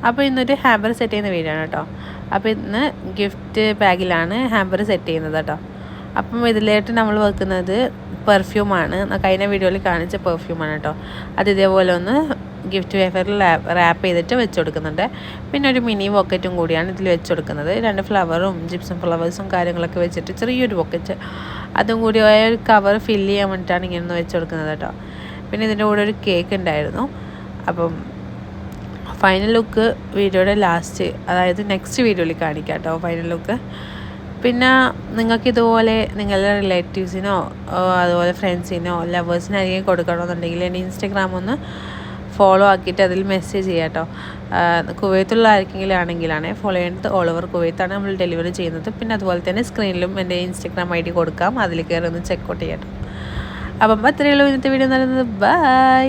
അപ്പോൾ ഇന്നൊരു hamper set ചെയ്യുന്ന വീഡിയോ ആണ് കേട്ടോ. അപ്പോൾ ഇന്ന് ഗിഫ്റ്റ് ബാഗിലാണ് ഹാമ്പർ സെറ്റ് ചെയ്യുന്നത് കേട്ടോ. അപ്പം ഇതിലായിട്ട് നമ്മൾ വെക്കുന്നത് പെർഫ്യൂമാണ്. കഴിഞ്ഞ വീഡിയോയിൽ കാണിച്ച പെർഫ്യൂമാണ് കേട്ടോ. അത് ഇതേപോലെ ഒന്ന് ഗിഫ്റ്റ് പേപ്പറിൽ റാപ്പ് ചെയ്തിട്ട് വെച്ച് കൊടുക്കുന്നുണ്ട്. പിന്നെ ഒരു മിനി പോക്കറ്റും കൂടിയാണ് ഇതിൽ വെച്ച് കൊടുക്കുന്നത്. 2 ഫ്ലവറും ജിപ്സം ഫ്ലവേഴ്സും കാര്യങ്ങളൊക്കെ വെച്ചിട്ട് ചെറിയൊരു പോക്കറ്റ്, അതും കൂടി ഒരു കവർ ഫില്ല് ചെയ്യാൻ വേണ്ടിയിട്ടാണ് ഇങ്ങനെ ഒന്ന് വെച്ച് കൊടുക്കുന്നത് കേട്ടോ. പിന്നെ ഇതിൻ്റെ കൂടെ ഒരു കേക്ക് ഉണ്ടായിരുന്നു. അപ്പം ഫൈനൽ ലുക്ക് വീഡിയോയുടെ ലാസ്റ്റ്, അതായത് നെക്സ്റ്റ് വീഡിയോയിൽ കാണിക്കാം കേട്ടോ ഫൈനൽ ലുക്ക്. പിന്നെ നിങ്ങൾക്ക് ഇതുപോലെ നിങ്ങളുടെ റിലേറ്റീവ്സിനോ അതുപോലെ ഫ്രണ്ട്സിനോ ലവേഴ്സിനോ ആരെങ്കിലും കൊടുക്കണമെന്നുണ്ടെങ്കിൽ എൻ്റെ ഇൻസ്റ്റഗ്രാം ഒന്ന് ഫോളോ ആക്കിയിട്ട് അതിൽ മെസ്സേജ് ചെയ്യാം കേട്ടോ. കുവൈത്തുള്ള ആർക്കെങ്കിലും ആണെങ്കിലാണ് ഫോളോ ചെയ്യുന്നത്. ഓൾ ഓവർ കുവൈത്താണ് നമ്മൾ ഡെലിവറി ചെയ്യുന്നത്. പിന്നെ അതുപോലെ തന്നെ സ്ക്രീനിലും എൻ്റെ ഇൻസ്റ്റഗ്രാം ID കൊടുക്കാം, അതിൽ കയറി ഒന്ന് ചെക്കൗട്ട് ചെയ്യാം കേട്ടോ. അപ്പം അത്രയേ ഉള്ളൂ ഇന്നത്തെ വീഡിയോ. നൽകുന്നത് ബൈ.